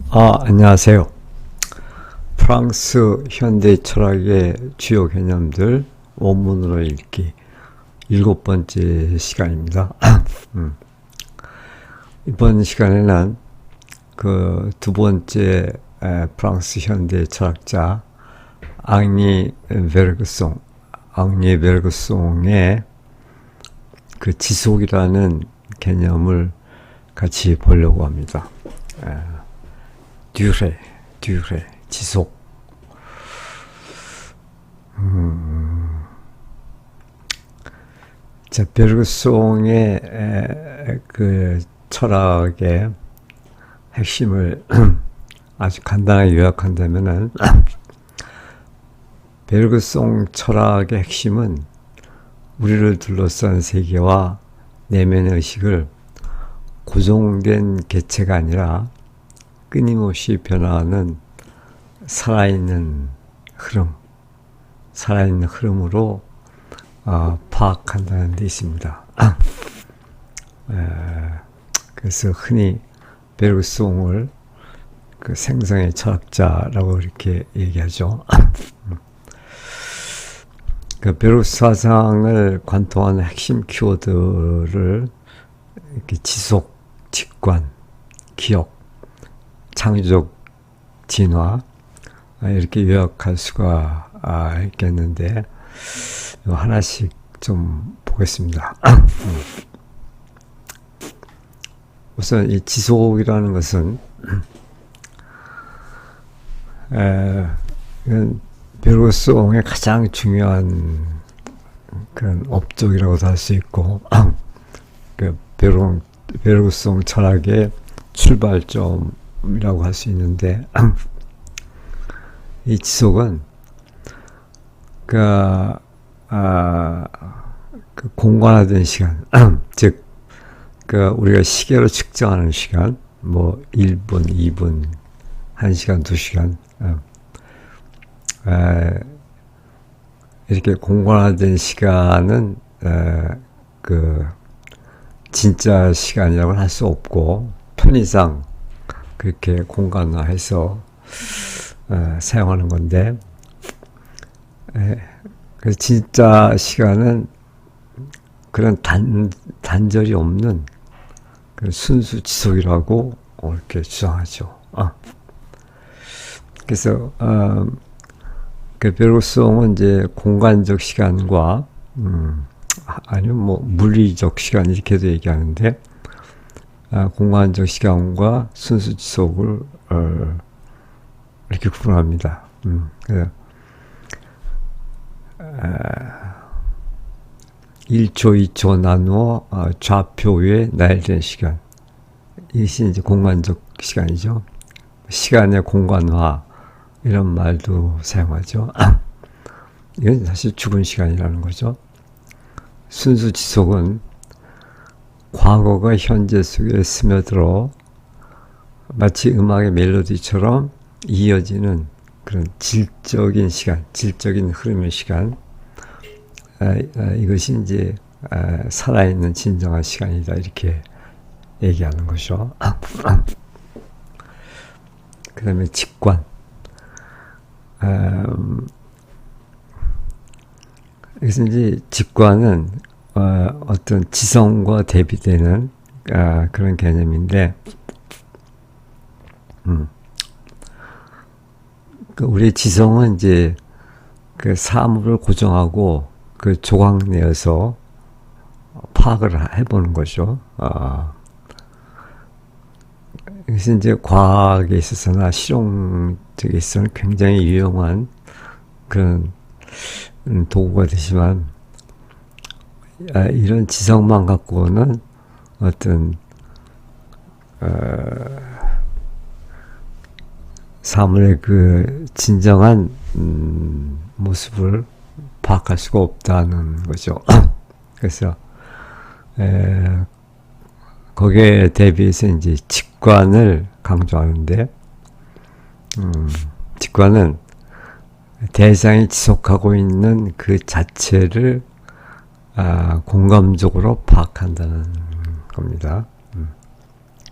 안녕하세요. 프랑스 현대 철학의 주요 개념들 원문으로 읽기 7번째 시간입니다. 이번 시간에는 그 두 번째 프랑스 현대 철학자 앙리 베르그송의 그 지속이라는 개념을 같이 보려고 합니다. 듀레, 지속. 자, 베르그송의 그 철학의 핵심을 아주 간단하게 요약한다면은, 베르그송 철학의 핵심은 우리를 둘러싼 세계와 내면의 의식을 고정된 개체가 아니라 끊임없이 변화하는 살아있는 흐름으로 파악한다는 데 있습니다. 그래서 흔히 베르그송을 그 생성의 철학자라고 이렇게 얘기하죠. 그 베르그송 사상을 관통하는 핵심 키워드를 이렇게 지속, 직관, 기억, 창조적 진화 이렇게 요약할 수가 있겠는데 하나씩 좀 보겠습니다. 우선 이 지속이라는 것은 이건 베르그송의 가장 중요한 그런 업적이라고도 할 수 있고 그 베르그송 철학의 출발점이라고 할 수 있는데 이 지속은 그 공간화된 시간, 즉 우리가 시계로 측정하는 시간, 뭐 1분, 2분, 1시간, 2시간 이렇게 공간화된 시간은 그 진짜 시간이라고는 할 수 없고 편의상 그렇게 공간화해서 사용하는 건데, 그래서 진짜 시간은 그런 단절이 없는 그 순수 지속이라고 이렇게 주장하죠. 그래서 그 베르그송은 이제 공간적 시간과 아니면 뭐 물리적 시간 이렇게도 얘기하는데, 공간적 시간과 순수 지속을 이렇게 구분합니다. 그래서 1초, 2초 나누어 좌표에 나열된 시간. 이것이 이제 공간적 시간이죠. 시간의 공간화 이런 말도 사용하죠. 이건 사실 죽은 시간이라는 거죠. 순수 지속은 과거가 현재 속에 스며들어 마치 음악의 멜로디처럼 이어지는 그런 질적인 시간, 질적인 흐름의 시간, 이것이 이제 살아있는 진정한 시간이다 이렇게 얘기하는 거죠. 그 다음에 직관. 그래서 이제 직관은 어떤 지성과 대비되는 그런 개념인데, 우리의 지성은 이제 그 사물을 고정하고 그 조각 내어서 파악을 해보는 거죠. 그래서 이제 과학에 있어서나 실용적에 있어서는 굉장히 유용한 그런 도구가 되지만, 이런 지성만 갖고는 어떤 사물의 그 진정한 모습을 파악할 수가 없다는 거죠. 그래서 거기에 대비해서 이제 직관을 강조하는데, 직관은 대상이 지속하고 있는 그 자체를 공감적으로 파악한다는 겁니다.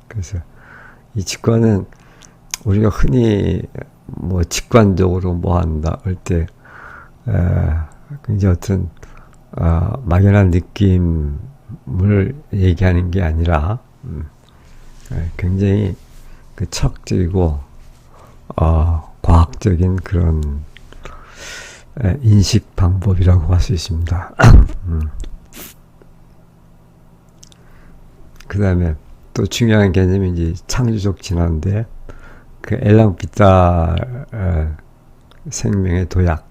그래서 이 직관은 우리가 흔히 뭐 직관적으로 뭐 한다 할 때 굉장히 어떤 막연한 느낌을 얘기하는 게 아니라 굉장히 그 철학적이고 과학적인 그런 인식 방법이라고 할 수 있습니다. 그 다음에 또 중요한 개념이 이제 창조적 진화인데, 그 엘랑 비타 생명의 도약,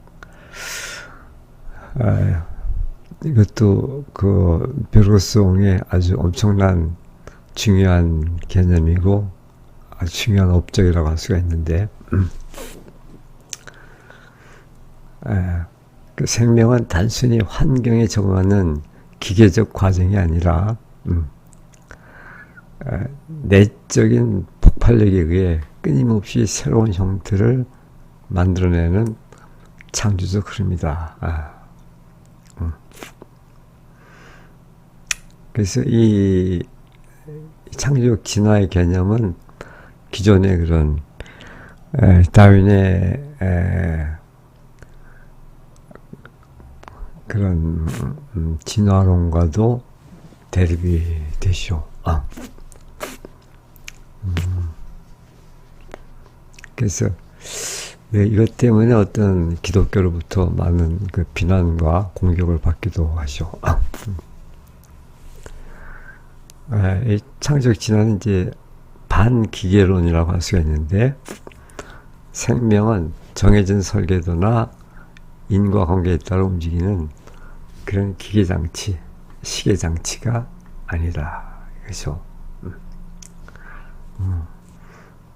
이것도 그 벼룩송의 아주 엄청난 중요한 개념이고 아주 중요한 업적이라고 할 수가 있는데, 그 생명은 단순히 환경에 적응하는 기계적 과정이 아니라 내적인 폭발력에 의해 끊임없이 새로운 형태를 만들어내는 창조적 흐름이다. 그래서 이 창조적 진화의 개념은 기존의 그런 다윈의 그런 진화론과도 대립이 되죠. 그래서 이것 때문에 어떤 기독교로부터 많은 그 비난과 공격을 받기도 하죠. 이 창조적 진화는 이제 반기계론이라고 할 수가 있는데, 생명은 정해진 설계도나 인과관계에 따라 움직이는 그런 기계장치, 시계장치가 아니다. 그렇죠?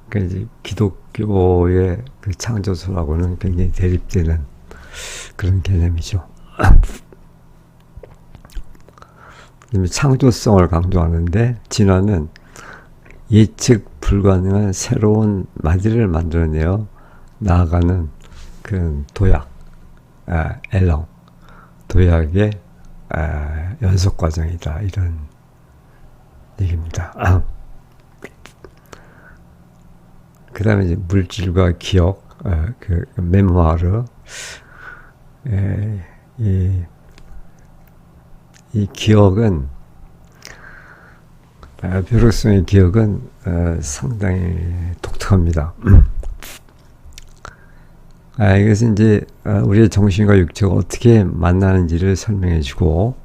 그러니까 이제 기독교의 그 창조설하고는 굉장히 대립되는 그런 개념이죠. 창조성을 강조하는데, 진화는 예측 불가능한 새로운 마디를 만들어내어 나아가는 그런 도약, 엘렁, 도약의 연속 과정이다. 이런 얘기입니다. 그 다음에 이제 물질과 기억, 그 메모아르, 이 기억은, 벼룩송의 기억은 상당히 독특합니다. 이것은 이제 우리의 정신과 육체가 어떻게 만나는지를 설명해주고,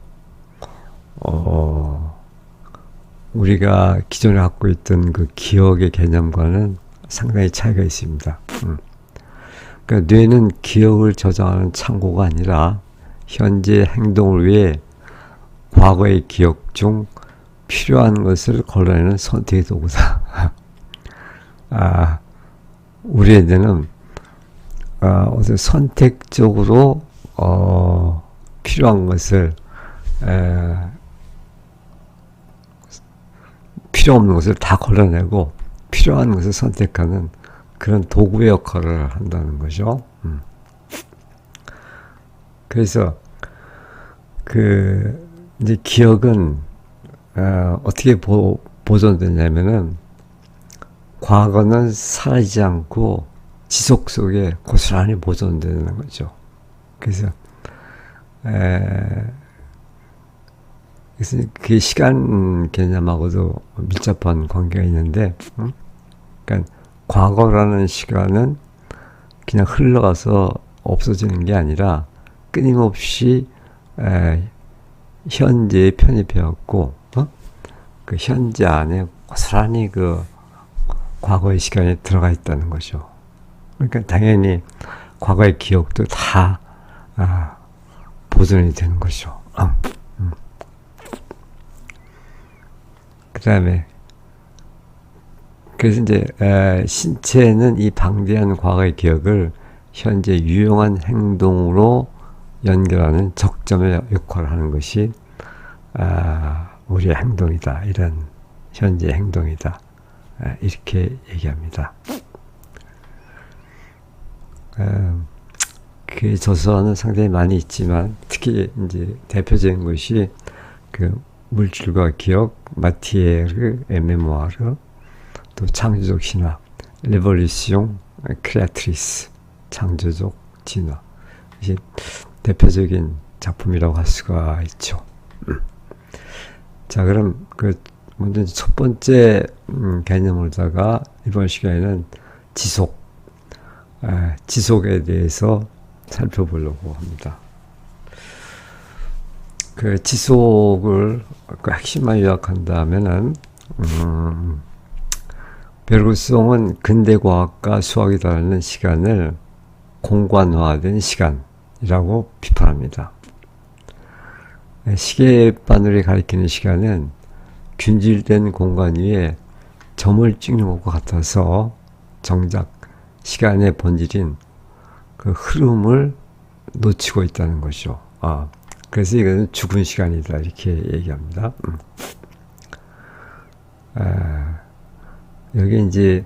우리가 기존에 갖고 있던 그 기억의 개념과는 상당히 차이가 있습니다. 그러니까 뇌는 기억을 저장하는 창고가 아니라 현재 행동을 위해 과거의 기억 중 필요한 것을 걸러내는 선택의 도구다. 우리의 뇌는 어떤 선택적으로 필요한 것을 필요 없는 것을 다 걸러내고 필요한 것을 선택하는 그런 도구의 역할을 한다는 거죠. 그래서 그 이제 기억은 어떻게 보존되냐면은, 과거는 사라지지 않고 지속 속에 고스란히 보존되는 거죠. 그래서 그게 시간 개념하고도 밀접한 관계가 있는데, 그러니까 과거라는 시간은 그냥 흘러가서 없어지는 게 아니라 끊임없이 현재에 편입해왔고, 그 현재 안에 고스란히 그 과거의 시간에 들어가 있다는 거죠. 그러니까 당연히 과거의 기억도 다 보존이 되는 거죠. 그 다음에 그래서 이제 신체는 이 방대한 과거의 기억을 현재 유용한 행동으로 연결하는 적점의 역할을 하는 것이 우리의 행동이다. 이런 현재 행동이다. 이렇게 얘기합니다. 그 저서는 상당히 많이 있지만, 특히 이제 대표적인 것이 그 물질과 기억, 마티에르, 에메모아르, 또 창조적 신화, 레볼루시옹 크레아트리스, 창조적 진화. 이게 대표적인 작품이라고 할 수가 있죠. 자, 그럼 먼저 첫 번째 개념으로다가 이번 시간에는 지속에 대해서 살펴보려고 합니다. 지속을 핵심만 요약한다면은 베르그송은 근대과학과 수학이 다루는 시간을 공간화된 시간이라고 비판합니다. 시계바늘이 가리키는 시간은 균질된 공간 위에 점을 찍는 것과 같아서 정작 시간의 본질인 흐름을 놓치고 있다는 것이죠. 그래서 이거는 죽은 시간이다 이렇게 얘기합니다. 여기 이제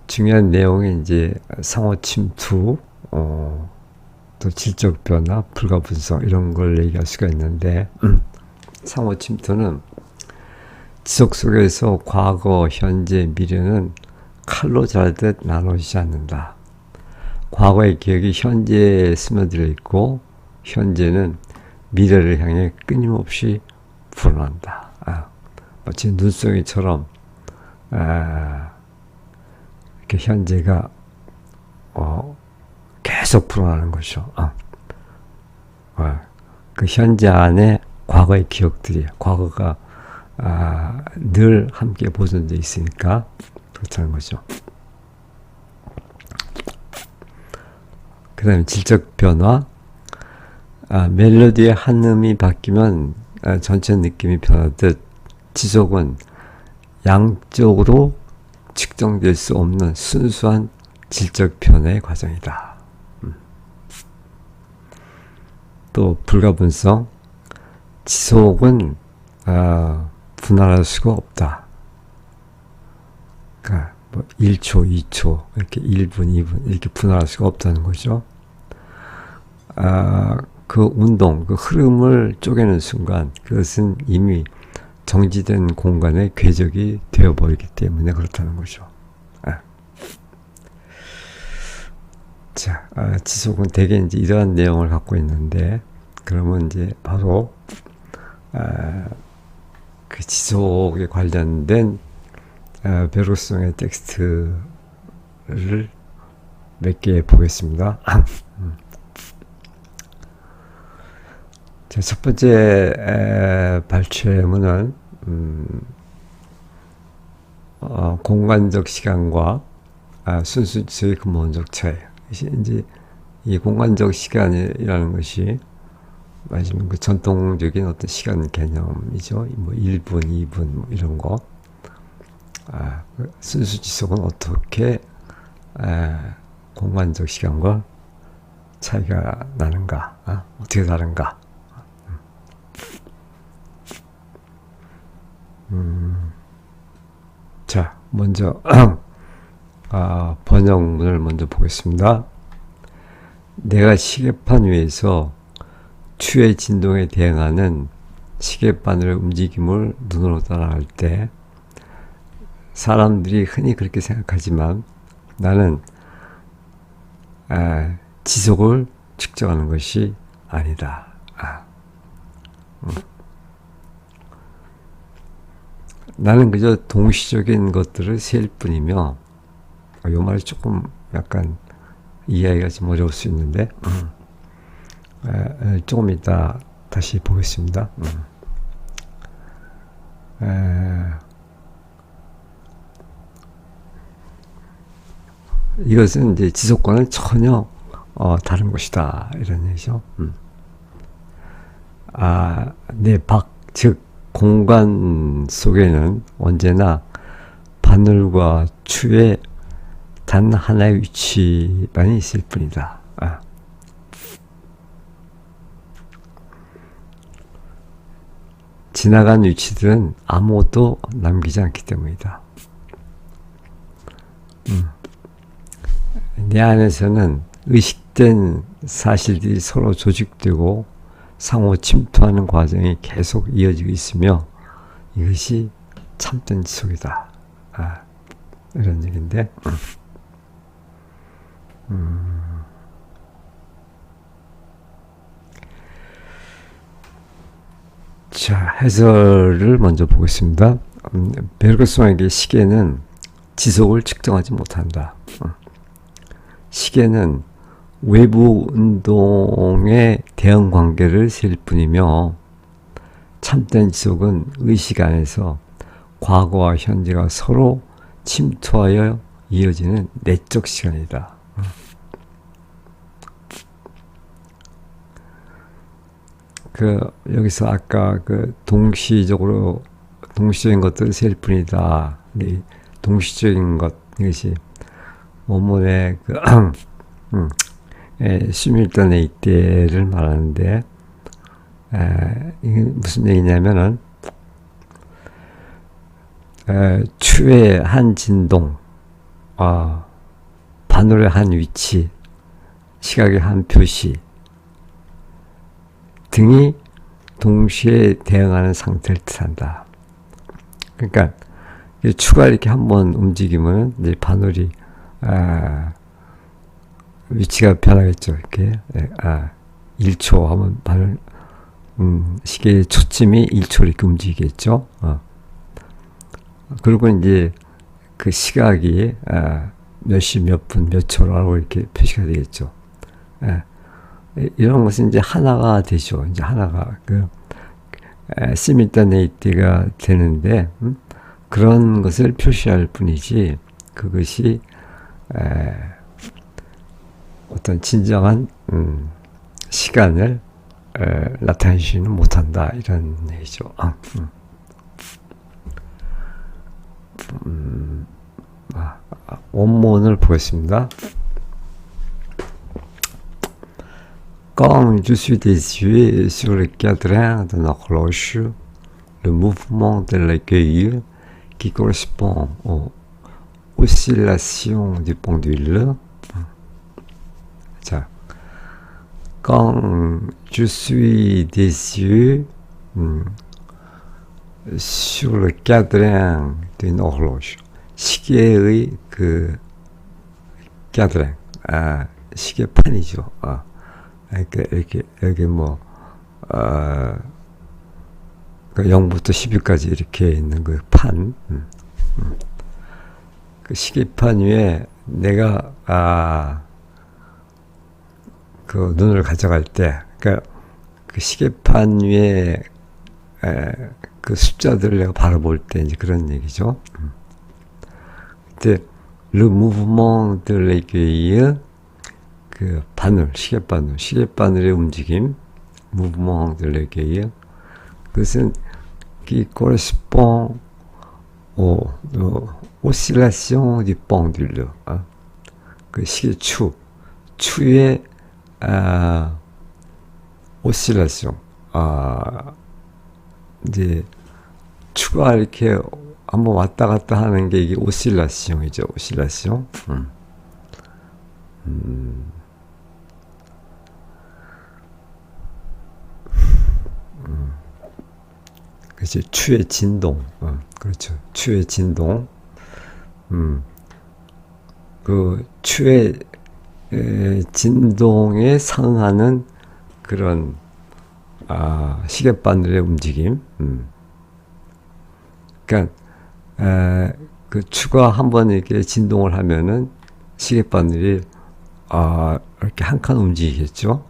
중요한 내용이 이제 상호 침투, 또 질적 변화, 불가 분석 이런 걸 얘기할 수가 있는데 상호 침투는 지속 속에서 과거, 현재, 미래는 칼로 자르듯 나눠지지 않는다. 과거의 기억이 현재에 스며들어 있고 현재는 미래를 향해 끊임없이 불어난다. 마치 눈송이처럼 이렇게 현재가 계속 불어나는 것이죠. 그 현재 안에 과거의 기억들이, 과거가 늘 함께 보존되어 있으니까 그렇다는 거죠. 그 다음에 질적 변화, 멜로디의 한 음이 바뀌면 전체 느낌이 변하듯 지속은 양적으로 측정될 수 없는 순수한 질적 변화의 과정이다. 또 불가분성, 지속은 분할할 수가 없다. 그러니까 1초, 2초, 이렇게 1분, 2분 이렇게 분할할 수가 없다는 거죠. 그 운동, 그 흐름을 쪼개는 순간 그것은 이미 정지된 공간의 궤적이 되어버리기 때문에 그렇다는 거죠. 자, 지속은 대개 이제 이러한 내용을 갖고 있는데, 그러면 이제 바로 그 지속에 관련된 베르그송의 텍스트를 몇 개 보겠습니다. 자, 첫 번째 발췌문은 공간적 시간과 순수지속의 근본적 차이. 이제 이 공간적 시간이라는 것이 말하자면 그 전통적인 어떤 시간 개념이죠. 뭐 1분, 2분 뭐 이런 거. 순수지속은 어떻게 공간적 시간과 차이가 나는가? 어떻게 다른가? 자, 먼저 번역문을 먼저 보겠습니다. 내가 시계판 위에서 추의 진동에 대응하는 시계바늘의 움직임을 눈으로 따라갈 때 사람들이 흔히 그렇게 생각하지만 나는 지속을 측정하는 것이 아니다. 나는 그저 동시적인 것들을 셀 뿐이며, 이 말이 조금 약간 이해하기가 좀 어려울 수 있는데, 조금 이따 다시 보겠습니다. 이것은 이제 지속과는 전혀 다른 것이다 이런 얘기죠. 내 즉 공간 속에는 언제나 바늘과 추의 단 하나의 위치만이 있을 뿐이다. 지나간 위치들은 아무것도 남기지 않기 때문이다. 내 안에서는 의식된 사실들이 서로 조직되고 상호 침투하는 과정이 계속 이어지고 있으며 이것이 참된 지속이다. 이런 얘기인데, 자, 해설을 먼저 보겠습니다. 베르그송에게 시계는 지속을 측정하지 못한다. 시계는 외부 운동의 대응 관계를 셀 뿐이며 참된 지속은 의식 안에서 과거와 현재가 서로 침투하여 이어지는 내적 시간이다. 여기서 아까 동시적인 것들을 셀 뿐이다. 동시적인 것, 이것이 원문의 시뮬타네이테를 말하는데, 이게 무슨 얘기냐면은, 추의 한 진동, 바늘의 한 위치, 시각의 한 표시 등이 동시에 대응하는 상태를 뜻한다. 그러니까 추가 이렇게 한번 움직이면 이제 바늘이 위치가 변하겠죠. 이렇게 1초 하면 바늘 시계의 초침이 1초 이렇게 움직이겠죠. 그리고 이제 그 시각이 몇 시, 몇 분, 몇 초라고 이렇게 표시가 되겠죠. 이런 것은 이제 하나가 되죠. 이제 하나가 시밀타네이티가 되는데, 그런 것을 표시할 뿐이지, 그것이 어떤 진정한 시간을 나타내지는 못한다, 이런 얘기죠. 원문을 보겠습니다. Quand je suis déçu sur le cadran de l'horloge, le mouvement de l'aiguille qui correspond aux oscillations du pendule. 자, quand je suis déçu sur le cadran d'une horloge, 시계의 cadran, 시계판이죠. 이렇게 여기 0부터 10까지 이렇게 있는 그 판, 그 시계판 위에 내가 그 눈을 가져갈 때, 그 시계판 위에 그 숫자들을 내가 바라볼 때 이제 그런 얘기죠. 그때 le mouvement de l'aiguille, 그 바늘, 시계바늘의 움직임, mouvement de l'aiguille, 그것은 qui correspond aux oscillations du pendule, 그 시계 추의 oscillation, 이제 추가 이렇게 한번 왔다 갔다 하는 게 이게 oscillation이죠, oscillation. 그렇지, 추의 진동. 그렇죠. 추의 진동. 그 추의 진동에 상하는 그런 시계바늘의 움직임. 그러니까 그 추가 한번 이렇게 진동을 하면은 시계바늘이 이렇게 한 칸 움직이겠죠.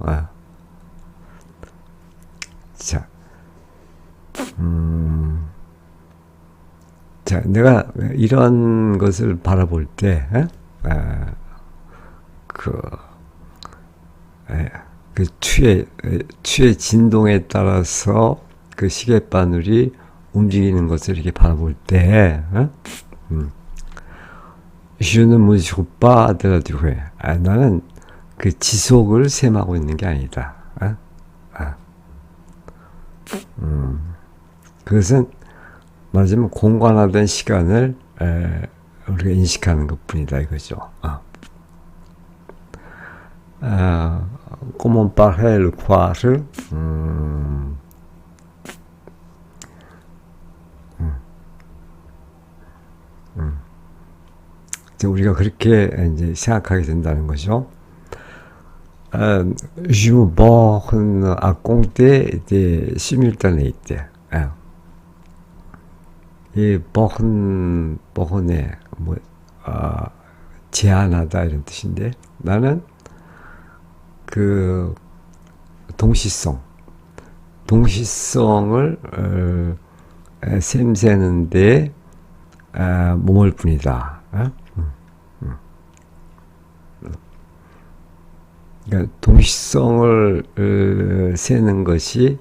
자. 자, 내가 이런 것을 바라볼 때, 그 추의 진동에 따라서 그 시계바늘이 움직이는 것을 이렇게 바라볼 때, Je ne mesure pas de la durée. 나는 그 지속을 셈하고 있는 게 아니다. 그것은 말하자면 공간화된 시간을 우리가 인식하는 것뿐이다 이거죠. Comment paraît le croire? 우리가 그렇게 이제 생각하게 된다는 거죠. Je me borne à compter des simultanéités. 이 borne, 뭐, 제한하다 이런 뜻인데, 나는 그 동시성을 셈세는데 몸을 뿐이다. 그러니까 동시성을 세는 것이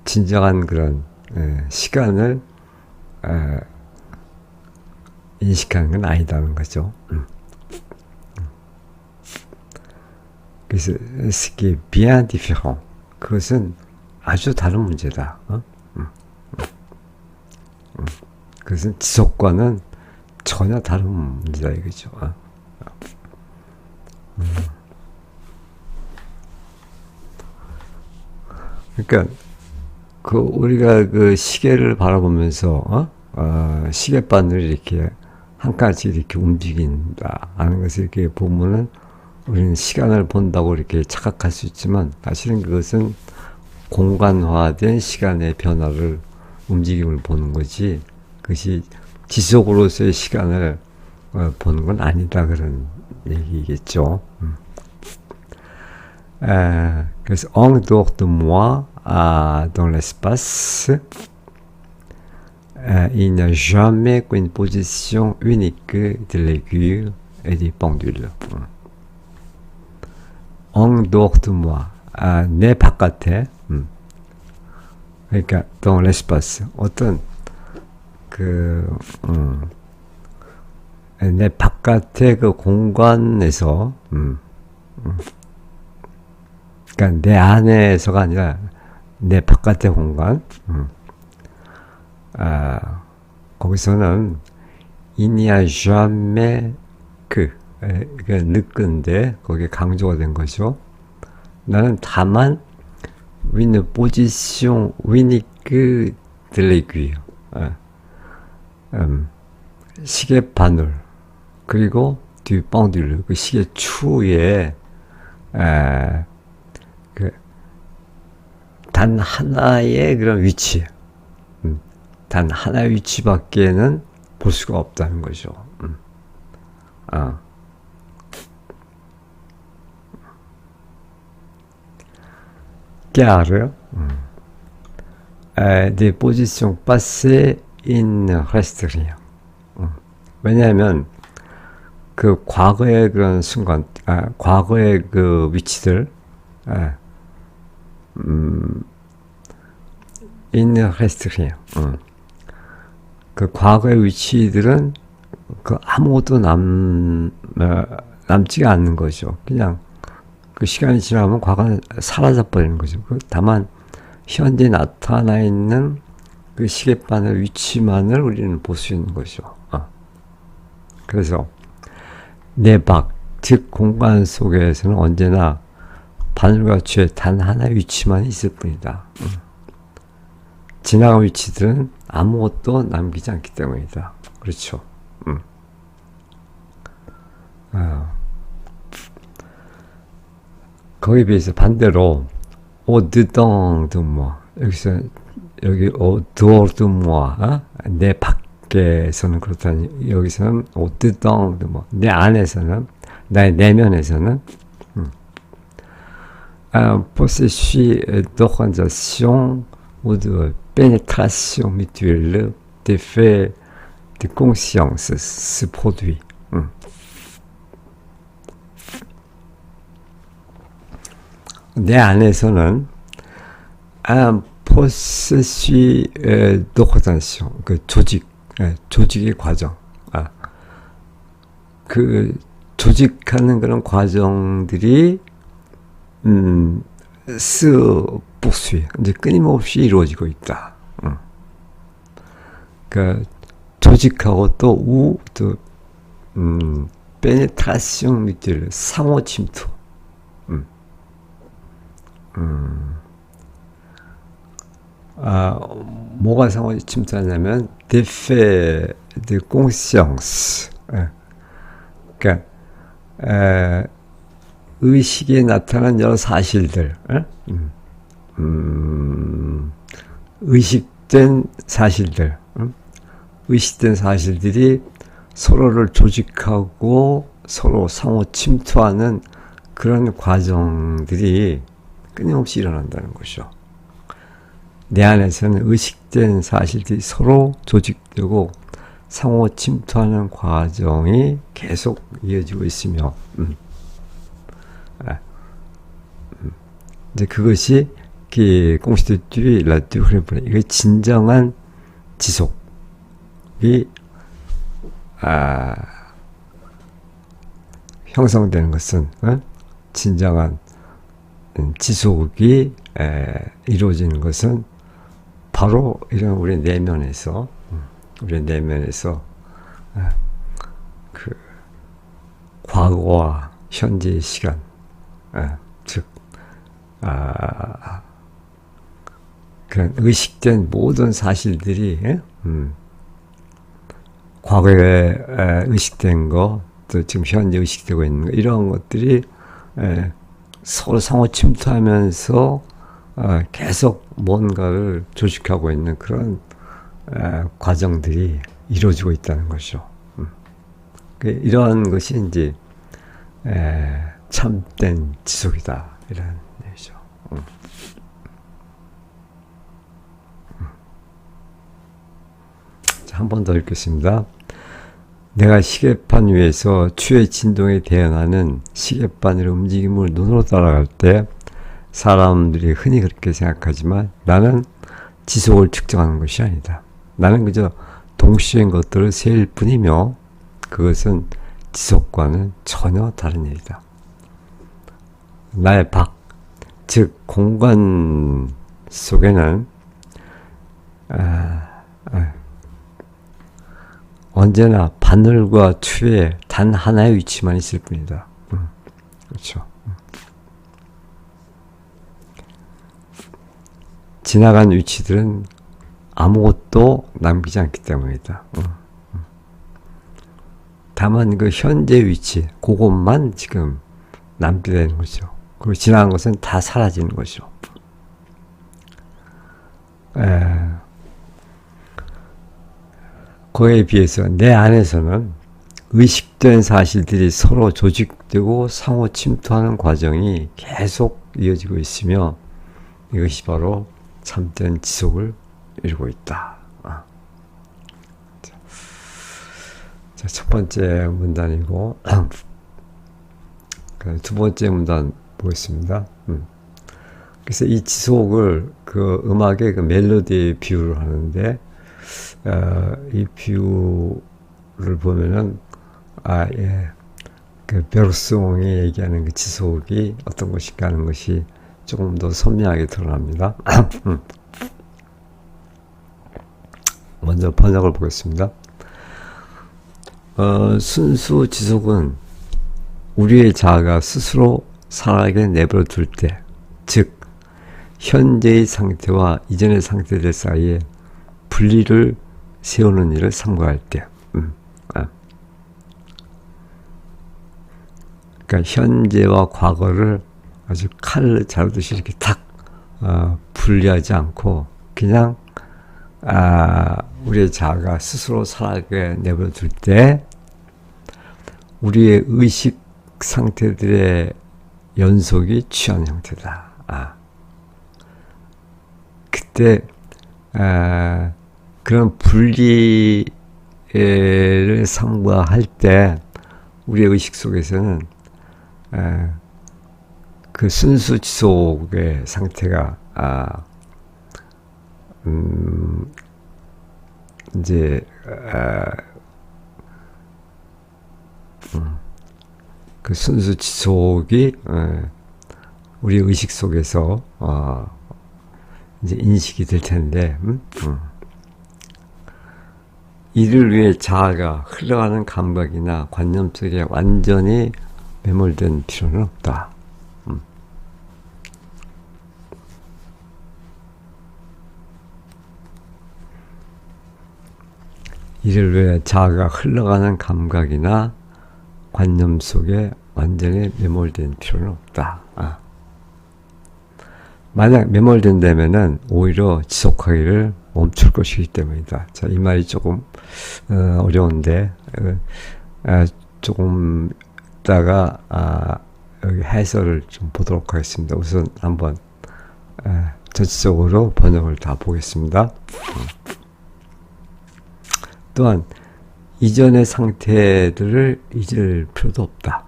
진정한 그런 시간을 인식하는 건 아니다는 거죠. 그래서 ce qui est bien différent. 그것은 아주 다른 문제다. 그것은 지속과는 전혀 다른 문제다 이거죠. 그러니까 그 우리가 그 시계를 바라보면서 시계바늘이 이렇게 한 가지 이렇게 움직인다 하는 것을 이렇게 보면은 우리는 시간을 본다고 이렇게 착각할 수 있지만 사실은 그것은 공간화된 시간의 변화를 움직임을 보는 거지 그것이 지속으로서의 시간을 보는 건 아니다 그런 얘기겠죠. 그래서 en dehors de moi dans l'espace il n'y a jamais qu'une position unique de l'aiguille et du pendule. En dehors de moi, 내 바깥에, 그러니까 dans l'espace, 어떤 내 바깥의 그 공간에서, 그러니까 내 안에서가 아니라 내 바깥의 공간, 거기서는 il n'y a jamais que 늦건데 거기에 강조가 된 거죠. 나는 다만 une position unique de l'aiguille, 시계 바늘 그리고 du pendule 그 시계 추에 단 하나의 그런 위치, 단 하나의 위치밖에는 볼 수가 없다는 거죠. car des positions passées il ne reste rien. 왜냐하면 그 과거의 그런 순간, 과거의 그 위치들, il ne reste rien. 그 과거의 위치들은 그 아무것도 남지가 않는 거죠. 그냥 그 시간이 지나면 과거는 사라져 버리는 거죠. 다만 현재 나타나 있는 그 시계바늘 위치만을 우리는 볼 수 있는 거죠. 그래서 내 밖, 즉 공간 속에서는 언제나 바늘과 쥐의 단 하나의 위치만 있을 뿐이다. 지나간 위치들은 아무것도 남기지 않기 때문이다. 그렇죠. 거기에 비해서 반대로 au-dedans de moi, 여기 au-dehors de moi, 내 밖에서는 그렇다니 여기서는 au-dedans de moi, 내 안에서는 나의 내면에서는 un processus d'organisation ou de pénétration mutuelle d'effet de conscience se produit. 내 안에서는 un processus d'organisation, 그 조직의 과정, 그 조직하는 그런 과정들이 이제 끊임없이 이루어지고 있다. 그 조직하고 또 pénétration mutuelle, 상호 침투. 뭐가 상호 침투하냐면 d'effet de conscience, 예. 그러니까 의식에 나타난 여러 사실들, 예? 의식된 사실들, 의식된 사실들이 서로를 조직하고 서로 상호 침투하는 그런 과정들이 끊임없이 일어난다는 것이죠. 내 안에서는 의식된 사실들이 서로 조직되고 상호 침투하는 과정이 계속 이어지고 있으며, 이제 그것이 공시되뒤 라디오 흐름분해 이게 진정한 지속이 형성되는 것은 진정한 지속이 이루어지는 것은 바로 이런 우리 내면에서 그 과거와 현재의 시간, 즉 그런 의식된 모든 사실들이 과거에 의식된 거, 또 지금 현재 의식되고 있는 거, 이런 것들이 서로 상호 침투하면서 계속 뭔가를 조직하고 있는 그런 과정들이 이루어지고 있다는 것이죠. 이러한 것이 이제 참된 지속이다, 이런 얘기죠. 한 번 더 읽겠습니다. 내가 시계판 위에서 추의 진동에 대응하는 시계바늘의 움직임을 눈으로 따라갈 때 사람들이 흔히 그렇게 생각하지만 나는 지속을 측정하는 것이 아니다. 나는 그저 동시인 것들을 세일 뿐이며 그것은 지속과는 전혀 다른 일이다. 나의 박, 즉 공간 속에는 언제나 바늘과 추의 단 하나의 위치만 있을 뿐이다. 그렇죠. 지나간 위치들은 아무것도 남기지 않기 때문이다. 다만 그 현재 위치, 그것만 지금 남게 되는 거죠. 그리고 지나간 것은 다 사라지는 거죠. 그에 비해서 내 안에서는 의식된 사실들이 서로 조직되고 상호 침투하는 과정이 계속 이어지고 있으며 이것이 바로 참된 지속을 이루고 있다. 자, 첫 번째 문단이고 두 번째 문단 보겠습니다. 그래서 이 지속을 그 음악의 그 멜로디에 비유를 하는데 이 비유를 보면은 그 베르송이 얘기하는 그 지속이 어떤 것인가 하는 것이 조금 더 선명하게 드러납니다. 먼저 번역을 보겠습니다. 순수 지속은 우리의 자아가 스스로 살아가게 내버려 둘 때, 즉 현재의 상태와 이전의 상태들 사이에 분리를 세우는 일을 삼가할 때, 그러니까 현재와 과거를 아주 칼을 자르듯이 이렇게 탁 분리하지 않고 그냥 우리의 자아가 스스로 살아가게 내버려 둘 때 우리의 의식 상태들의 연속이 취한 형태다. 그때 그런 분리를 삼가할 때 우리의 의식 속에서는 그 순수 지속의 상태가 이제 그 순수 지속이 우리 의식 속에서 이제 인식이 될 텐데 이를 위해 자아가 흘러가는 감각이나 관념 속에 완전히 매몰된 필요는 없다. 이를 위해 자아가 흘러가는 감각이나 관념 속에 완전히 매몰된 필요는 없다. 만약 매몰된다면은 오히려 지속하기를 멈출 것이기 때문이다. 자, 이 말이 조금 어려운데 조금 있다가 여기 해설을 좀 보도록 하겠습니다. 우선 한번 전체적으로 번역을 다 보겠습니다. 또한 이전의 상태들을 잊을 필요도 없다.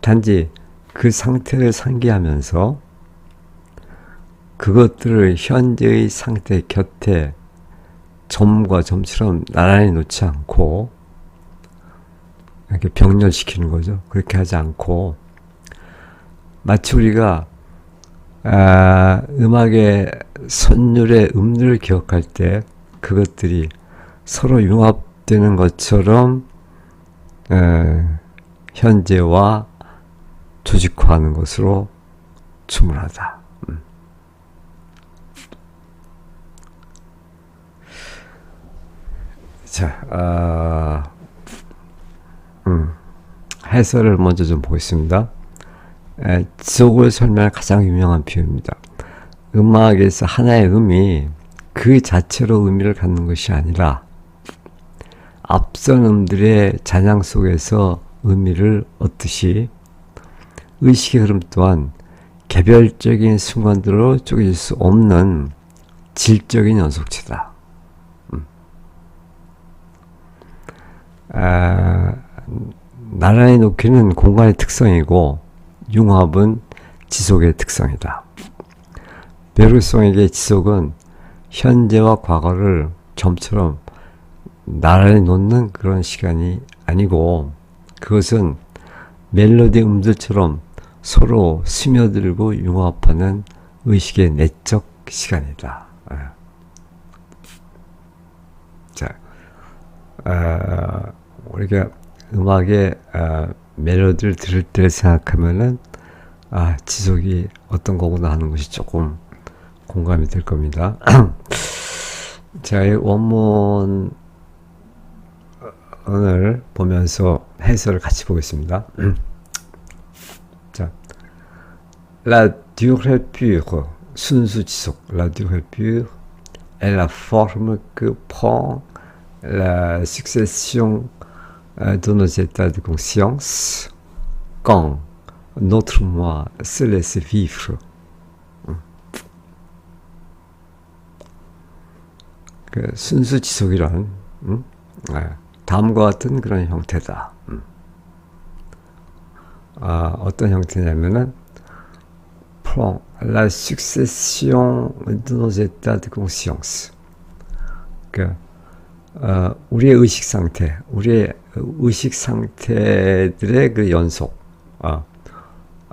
단지 그 상태를 상기하면서 그것들을 현재의 상태 곁에 점과 점처럼 나란히 놓지 않고 이렇게 병렬시키는 거죠. 그렇게 하지 않고 마치 우리가 음악의 선율의 음들을 기억할 때 그것들이 서로 융합되는 것처럼 현재와 조직화하는 것으로 추문하다. 자, 해설을 먼저 좀 보겠습니다. 지속을 설명할 가장 유명한 비유입니다. 음악에서 하나의 음이 그 자체로 의미를 갖는 것이 아니라 앞선 음들의 잔향 속에서 의미를 얻듯이 의식의 흐름 또한 개별적인 순간들로 쪼개질 수 없는 질적인 연속체다. 나란히 놓기는 공간의 특성이고 융합은 지속의 특성이다. 베르송에게 지속은 현재와 과거를 점처럼 나란히 놓는 그런 시간이 아니고 그것은 멜로디 음들처럼 서로 스며들고 융합하는 의식의 내적 시간이다. 자, 우리가 음악의 멜로디를 들을 때 생각하면은 지속이 어떤 거구나 하는 것이 조금 공감이 될 겁니다. 제가 이 원문을 보면서 해설을 같이 보겠습니다. 자, la durée pure, 순수 지속, la durée pure est la forme que prend la succession de nos états de conscience quand notre moi se laisse vivre. 그 순수 지속이란 다음과 같은 그런 형태다. 어떤 형태냐면은 prend la succession de nos états de conscience. 그 우리의 의식 상태, 우리의 의식 상태들의 그 연속,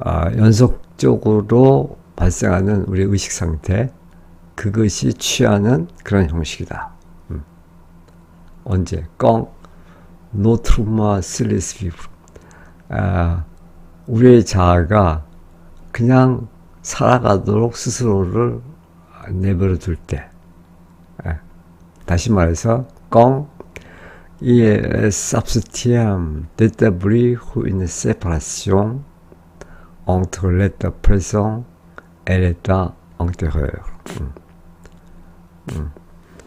연속적으로 발생하는 우리의 의식 상태, 그것이 취하는 그런 형식이다. 언제? quand notre moi se laisse vivre. 우리의 자아가 그냥 살아가도록 스스로를 내버려 둘 때. 다시 말해서 quand il s'abstient d'établir une séparation entre l'état présent et l'état antérieur.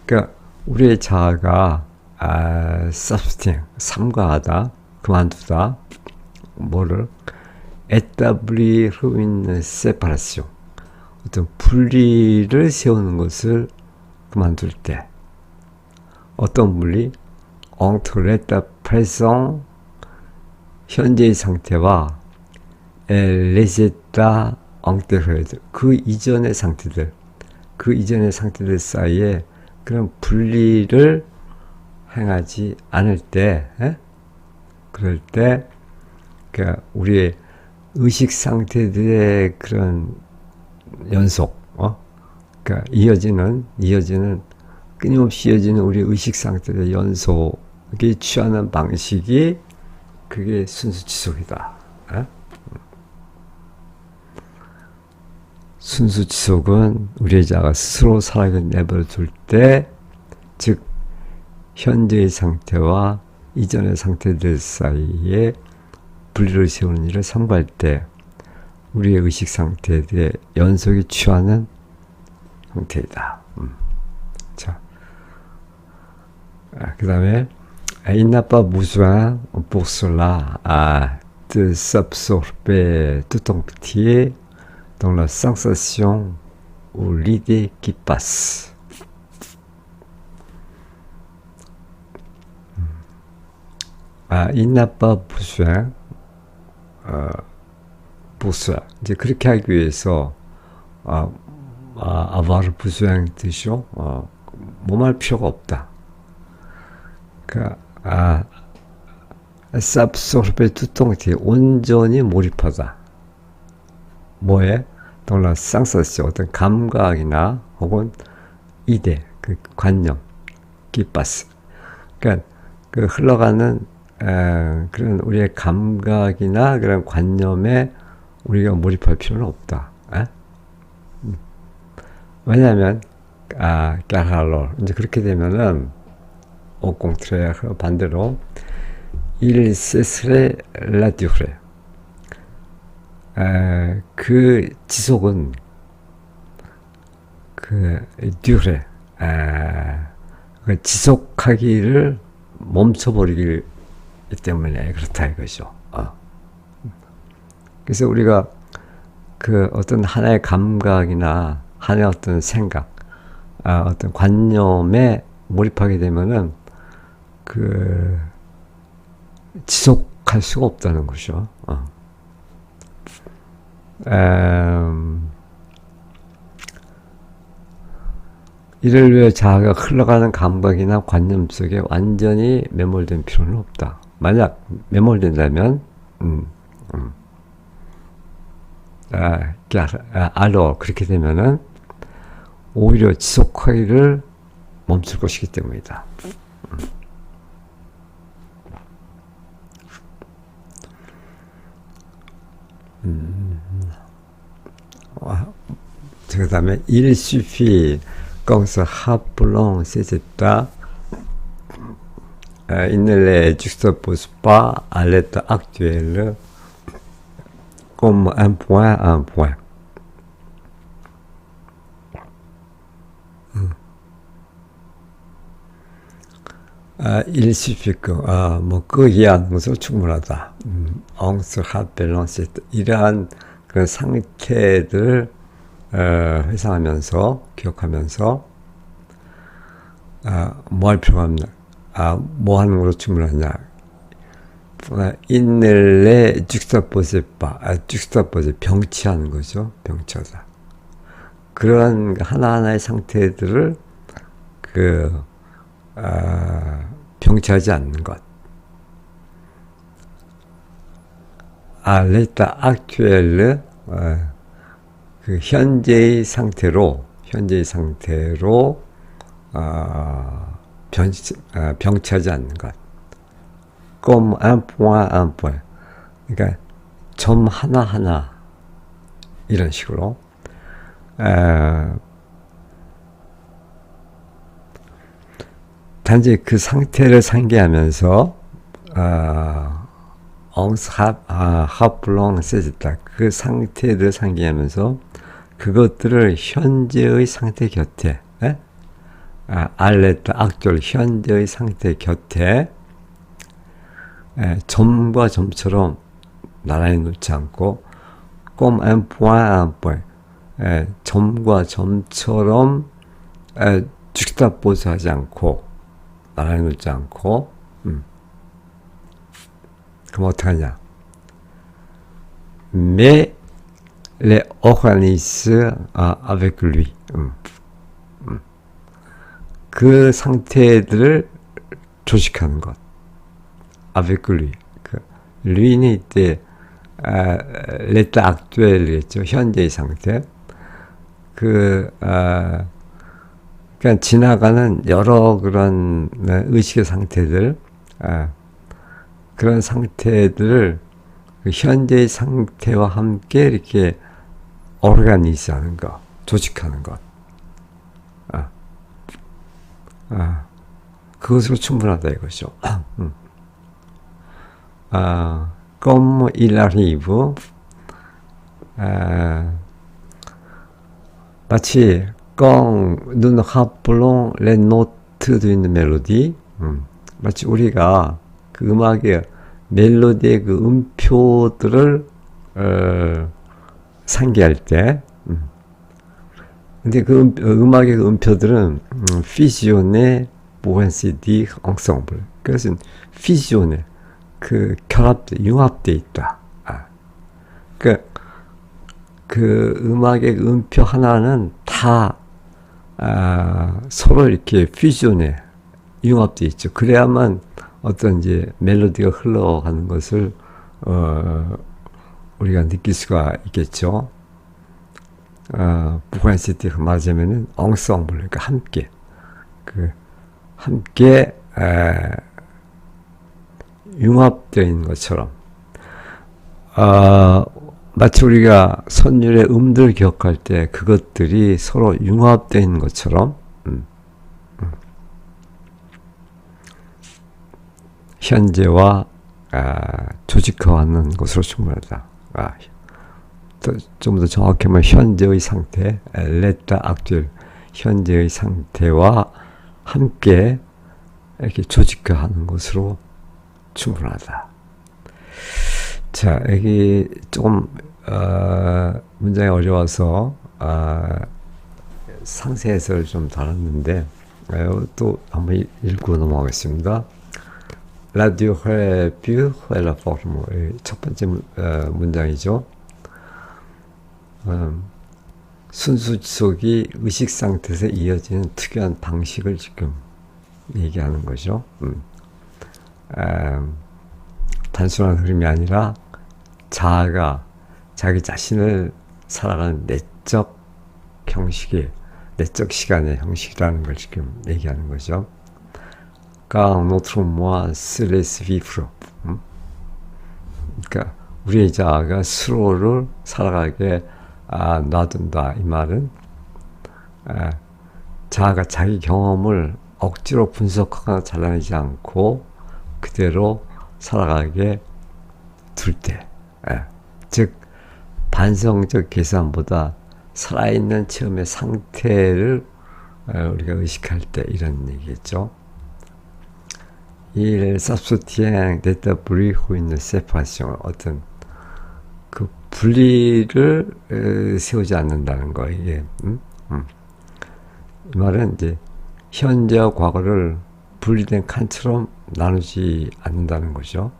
그러니까 우리의 자아가 substance, 삼가하다, 그만두다, 뭐를 établir une séparation, 어떤 분리를 세우는 것을 그만둘 때, 어떤 분리? entre l'état présent, 현재의 상태와 les états antérieurs, 그 이전의 상태들 사이에 그런 분리를 행하지 않을 때, 그럴 때, 그러니까 우리의 의식 상태들의 그런 연속, 그러니까 이어지는 끊임없이 이어지는 우리의 의식 상태의 연속이 취하는 방식이 그게 순수 지속이다. 순수 지속은 우리의 자가 스스로 살아가게 내버려 둘 때 즉 현재의 상태와 이전의 상태들 사이에 분리를 세우는 일을 삼가할 때 우리의 의식 상태에 연속이 취하는 형태이다. 자, 그 다음에 il n'a pas besoin pour cela de s'absorber tout entier dans la sensation ou l'idée qui passe. il n'a pas besoin pour cela. 이제 그렇게 하기 위해서 avoir besoin 뜻이죠. 몸할 필요가 없다. 그러니까 s'absorber tout entier, 온전히 몰입하다. 뭐에? dans la sensation, 어떤 감각이나 혹은 이데, 그 관념, qui passe. 그러니까 그 흘러가는 그런 우리의 감각이나 그런 관념에 우리가 몰입할 필요는 없다. 왜냐하면 car alors 이제 그렇게 되면은 au contraire 반대로 il cesserait la durée. 그 지속은 그 durée, 그 지속하기를 멈춰버리기 때문에 그렇다 이거죠. 그래서 우리가 그 어떤 하나의 감각이나 하나의 어떤 생각, 어떤 관념에 몰입하게 되면은 그 지속할 수가 없다는 거죠. 이를 위해 자아가 흘러가는 감각이나 관념 속에 완전히 매몰된 필요는 없다. 만약 매몰된다면, 그렇게 되면은 오히려 지속하기를 멈출 것이기 때문이다. 그 다음에 il suffit qu'on se rappelons ces états, il ne les juxtapose pas à l'état actuel comme un point à un point. il suffit que 그 이해하는 것으로 충분하다. on se rappelons 이러한 그런 상태들을 회상하면서 기억하면서 뭐 할 필요가 없냐, 뭐 하는 것으로 충분하냐. 인넬레 죽사포세파, 죽사포세 병치하는 거죠. 병치하다. 그러한 하나하나의 상태들을 병치하지 않는 것. l'état actuel, 그 현재의 상태로 병치하지 않는 것. comme un point, un point. 그러니까 점 하나하나 이런 식으로 단지 그 상태를 상기하면서 그 상태를 상기하면서 그것들을 현재의 상태 곁에 알레타 악절 현재의 상태 곁에 점과 점처럼 나란히 놓지 않고 comme un point, un point. 점과 점처럼 주기타포즈하지 않고 나란히 놓지 않고 그럼 어떡하냐? Mais les organise avec lui. 그 상태들을 조직하는 것. avec lui. lui는 이때 l'état actuel이겠죠. 현재의 상태. 그러니까 지나가는 여러 그런 의식의 상태들, 그런 상태들을 현재의 상태와 함께 이렇게 organise하는 것, 조직하는 것. 그것으로 충분하다 이거죠. Comme il arrive, 마치 quand nous rappelons les notes d'une mélodie, 마치 우리가 그 음악의 멜로디의 그 음표들을 상기할 때, 근데 그 음악의 그 음표들은 fusionné pour ainsi dire ensemble. 그것은 fusionné, 그 융합돼 있다. 그 음악의 음표 하나는 다 서로 이렇게 fusionné, 융합돼 있죠. 그래야만 어떤 이제 멜로디가 흘러가는 것을 우리가 느낄 수가 있겠죠. 부관시티 맞으면은 엉성블, 그러니까 함께, 함께 융합되어 있는 것처럼, 마치 우리가 선율의 음들을 기억할 때 그것들이 서로 융합되어 있는 것처럼, 현재와 조직화하는 것으로 충분하다. 좀 더 정확히 말하면 현재의 상태, l'état actuel, 현재의 상태와 함께 이렇게 조직화하는 것으로 충분하다. 자, 여기 조금 문장이 어려워서 상세 해설을 좀 달았는데 또 한번 읽고 넘어가겠습니다. La durée pure et la forme. 첫 번째 문장이죠. 순수 지속이 의식 상태에서 이어지는 특유한 방식을 지금 얘기하는 거죠. 단순한 흐름이 아니라 자아가 자기 자신을 살아가는 내적 형식의, 내적 시간의 형식이라는 걸 지금 얘기하는 거죠. Car notre moi se laisse vivre. 그러니까 우리의 자아가 스스로를 살아가게 놔둔다. 이 말은 자아가 자기 경험을 억지로 분석하거나 잘라내지 않고 그대로 살아가게 둘 때, 즉 반성적 계산보다 살아있는 체험의 상태를 우리가 의식할 때 이런 얘기겠죠. Il s'abstient d'établir une séparation, 어떤 그 분리를 세우지 않는다는 거. 이게 이 말은 이제 현재와 과거를 분리된 칸처럼 나누지 않는다는 거죠.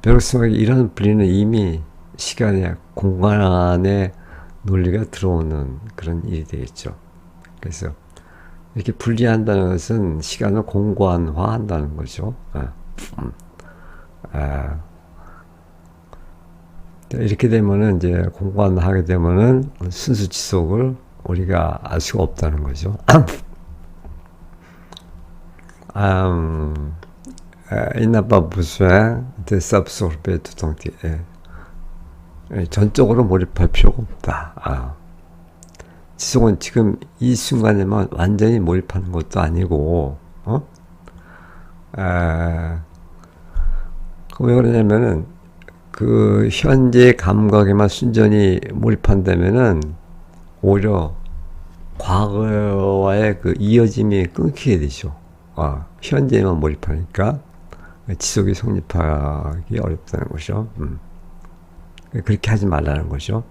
베르소에게 이런 분리는 이미 시간의 공간의 논리가 들어오는 그런 일이 되겠죠. 그래서 이렇게 분리한다는 것은 시간을 공간화한다는 거죠. 이렇게 되면은 이제 공간화하게 되면은 순수 지속을 우리가 알 수가 없다는 거죠. Il n'a pas besoin de s'absorber tout entier. 전적으로 몰입할 필요가 없다. 지속은 지금 이 순간에만 완전히 몰입하는 것도 아니고, 왜 그러냐면은, 그, 현재 감각에만 순전히 몰입한다면은, 오히려 과거와의 그 이어짐이 끊기게 되죠. 현재에만 몰입하니까 지속이 성립하기 어렵다는 거죠. 그렇게 하지 말라는 거죠.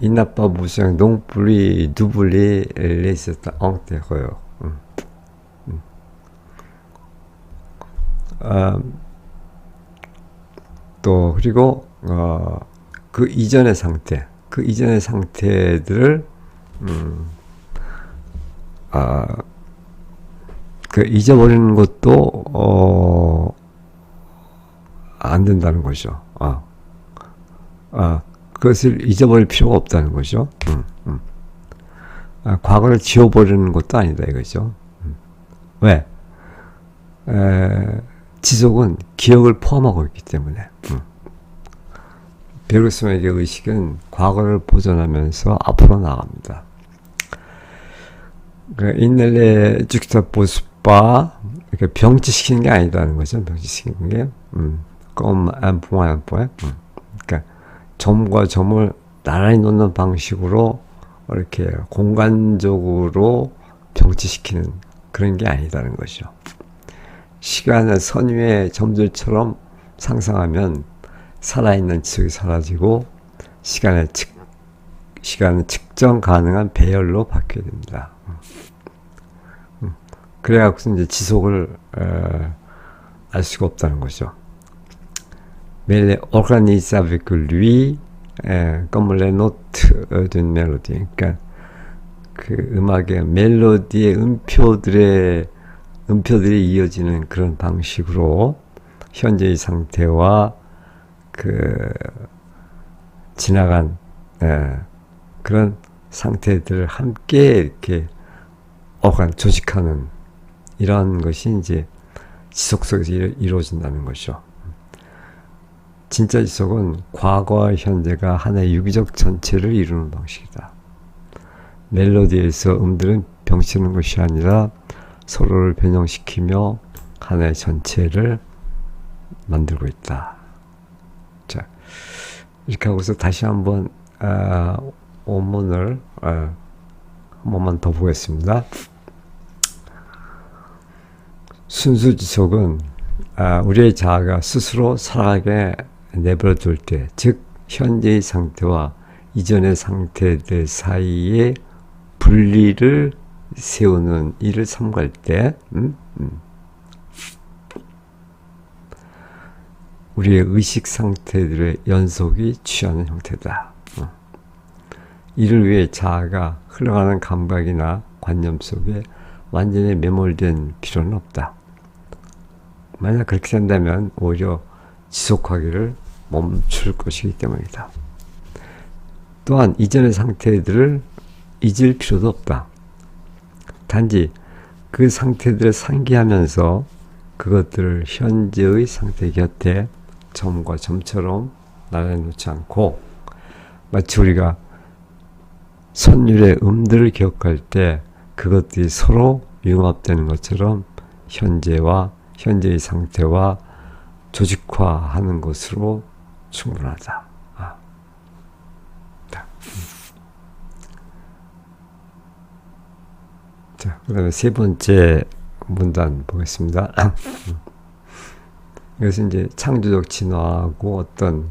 Il n'a pas besoin non plus d'oublier les états antérieurs. 또 그리고 그 이전의 상태, 그 이전의 상태들을 그 잊어버리는 것도 안 된다는 거죠. 그것을 잊어버릴 필요가 없다는 거죠. 과거를 지워버리는 것도 아니다 이거죠. 왜? 지속은 기억을 포함하고 있기 때문에. 베르소에게 의식은 과거를 보존하면서 앞으로 나갑니다. 그 인넬레 주기타포스파 이렇게 병치시키는 게 아니다는 거죠. 병치시키는 게 comme un point un point. 그러니까 점과 점을 나란히 놓는 방식으로 이렇게 공간적으로 병치시키는 그런 게 아니다는 거죠. 시간을 선 위에 점들처럼 상상하면 살아있는 지속이 사라지고 시간은 측정 가능한 배열로 바뀌게 됩니다. 그래갖고 이제 지속을 알 수가 없다는 거죠. Mais les organise avec lui comme les notes d'une mélodie. 그러니까 그 음악의 멜로디의 음표들이 이어지는 그런 방식으로 현재의 상태와 그 지나간 그런 상태들을 함께 이렇게 조직하는 이러한 것이 이제 지속 속에서 이루어진다는 거죠. 진짜 지속은 과거와 현재가 하나의 유기적 전체를 이루는 방식이다. 멜로디에서 음들은 병치는 것이 아니라 서로를 변형시키며 하나의 전체를 만들고 있다. 자, 이렇게 하고서 다시 한번 원문을 한 번만 더 보겠습니다. 순수 지속은 우리의 자아가 스스로 살아가게 내버려 둘 때, 즉 현재의 상태와 이전의 상태들 사이에 분리를 세우는 일을 삼갈 때 우리의 의식 상태들의 연속이 취하는 형태다. 이를 위해 자아가 흘러가는 감각이나 관념 속에 완전히 매몰된 필요는 없다. 만약 그렇게 된다면 오히려 지속하기를 멈출 것이기 때문이다. 또한 이전의 상태들을 잊을 필요도 없다. 단지 그 상태들을 상기하면서 그것들을 현재의 상태 곁에 점과 점처럼 나란히 놓지 않고 마치 우리가 선율의 음들을 기억할 때 그것들이 서로 융합되는 것처럼 현재의 상태와 조직화하는 것으로 충분하다. 자, 그 다음에 세 번째 문단 보겠습니다. 이것은 이제 창조적 진화하고 어떤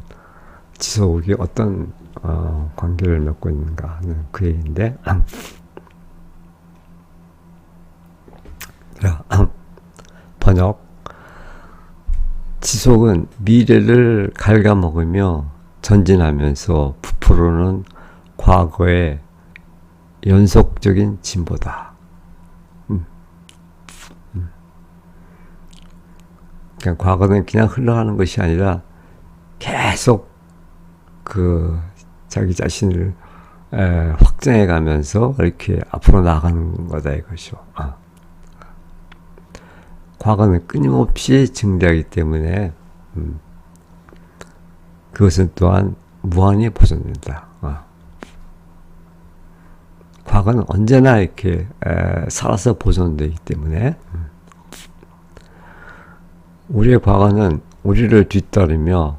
지속이 어떤 관계를 맺고 있는가 하는 그 얘기인데, 번역. 지속은 미래를 갉아먹으며 전진하면서 부풀어오는 과거의 연속적인 진보다. 그러니까 과거는 그냥 흘러가는 것이 아니라 계속 그 자기 자신을 확장해 가면서 이렇게 앞으로 나가는 거다 이것이죠. 과거는 끊임없이 증대하기 때문에 그것은 또한 무한히 보존된다. 과거는 언제나 이렇게 살아서 보존되기 때문에 우리의 과거는 우리를 뒤따르며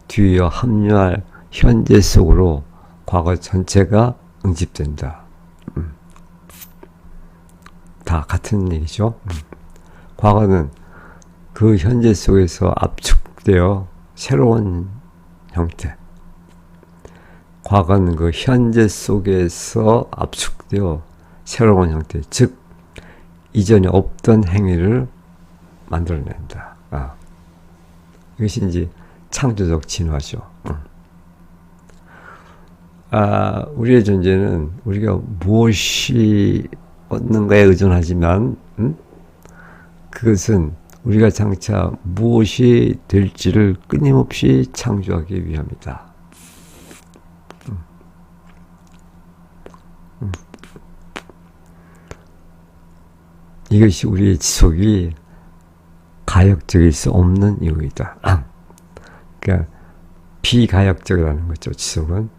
뒤이어 합류할 현재 속으로 과거 전체가 응집된다. 다 같은 얘기죠. 과거는 그 현재 속에서 압축되어 새로운 형태. 과거는 그 현재 속에서 압축되어 새로운 형태, 즉 이전에 없던 행위를 만들어낸다. 이것이 이제 창조적 진화죠. 우리의 존재는 우리가 무엇이 얻는가에 의존하지만 그것은 우리가 장차 무엇이 될지를 끊임없이 창조하기 위함이다. 이것이 우리의 지속이 가역적일 수 없는 이유이다. 그러니까 비가역적이라는 거죠. 지속은.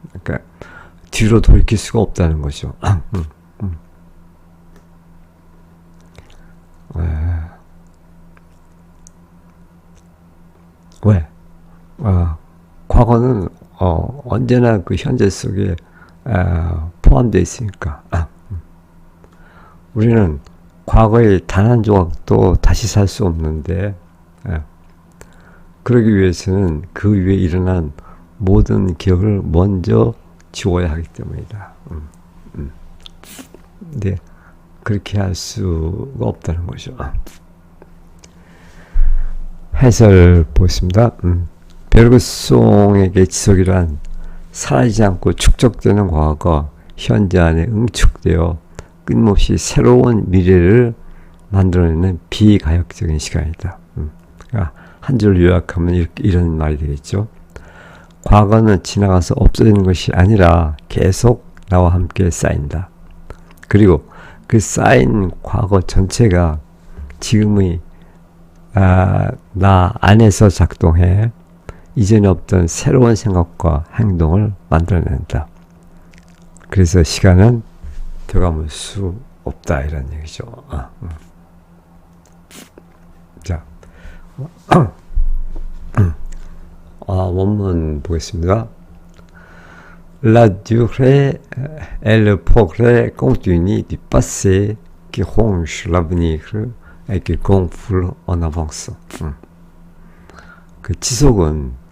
그러니까 뒤로 돌이킬 수가 없다는 거죠. 과거는 언제나 그 현재 속에 포함되어 있으니까. 우리는 과거의 단 한 조각도 다시 살 수 없는데, 그러기 위해서는 그 위에 일어난 모든 기억을 먼저 지워야 하기 때문이다. 근데 그렇게 할 수가 없다는 거죠. 해설 보겠습니다. 베르그송에게 지속이란 사라지지 않고 축적되는 과거가 현재 안에 응축되어 끊임없이 새로운 미래를 만들어내는 비가역적인 시간이다. 그러니까 한 줄로 요약하면 이런 말이 되겠죠. 과거는 지나가서 없어지는 것이 아니라 계속 나와 함께 쌓인다. 그리고 그 쌓인 과거 전체가 지금의 나 안에서 작동해 이전에 없던 새로운 생각과 행동을 만들어낸다. 그래서 시간은 되감을 수 없다 이런 얘기죠. 자, 원문 보겠습니다. La durée est le progrès continu du passé qui ronge l'avenir et qui gonfle en avance. 그 지속은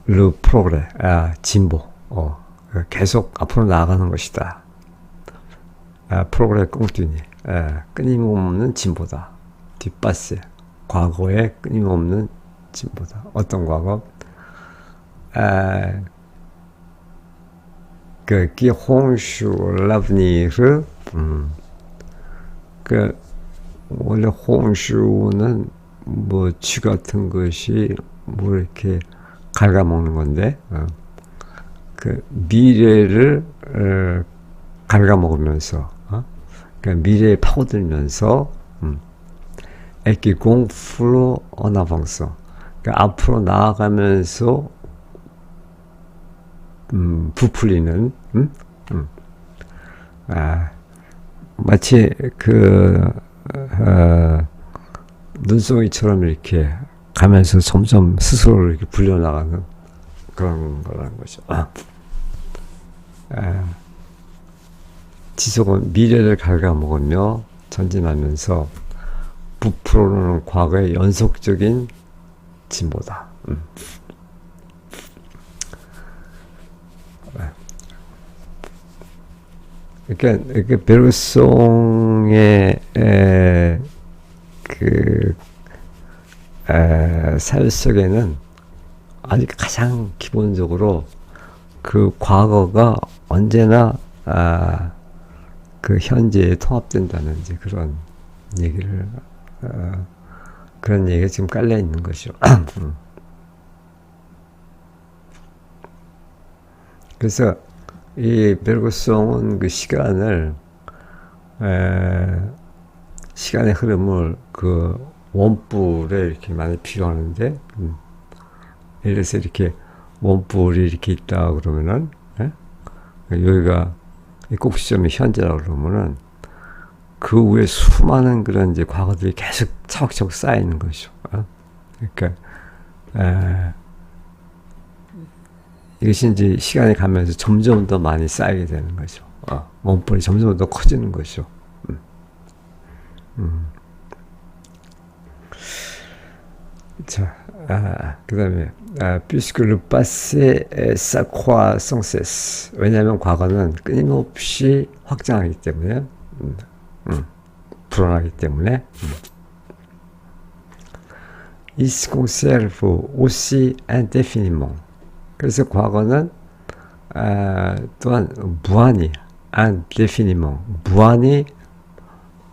le progrès, 진보, 계속 앞으로 나아가는 것이다. progrès continu, 끊임없는 진보다. du passé, 과거의 끊임없는 진보다. 어떤 과거? qui ronge l'avenir, 원래 홍슈는 뭐 쥐 같은 것이 뭐 이렇게 갉아먹는 건데, 그 미래를 갉아먹으면서, 그러니까 미래에 파고들면서, 에키 공플로 어나방서, 그러니까 앞으로 나아가면서 부풀리는, 마치 눈송이처럼 이렇게 가면서 점점 스스로를 이렇게 불려나가는 그런 거라는 거죠. 지속은 미래를 갉아먹으며 전진하면서 부풀어오는 과거의 연속적인 진보다. 이렇게 베르송의 사회 속에는 아직 가장 기본적으로 그 과거가 언제나 그 현재에 통합된다는 이제 그런 얘기를 그런 얘기가 지금 깔려 있는 것이죠. 그래서 이 베르송은 그 시간의 흐름을 그 원뿔에 이렇게 많이 비유하는데, 예를 들어서 이렇게 원뿔이 이렇게 있다 그러면은, 여기가 꼭지점이 현재라고 그러면은, 그 위에 수많은 그런 이제 과거들이 계속 차곡차곡 쌓이는 거죠. 그러니까, 이것이 이제 시간이 가면서 점점 더 많이 쌓이게 되는 거죠. 원뿔이 점점 더 커지는 거죠. 자, 그 다음에, puisque le passé s'accroît sans cesse. 왜냐하면 과거는 끊임없이 확장하기 때문에, 불어나기 때문에, il se conserve aussi indéfiniment. 그래서 과거는 또한 무한히, indéfiniment, 무한히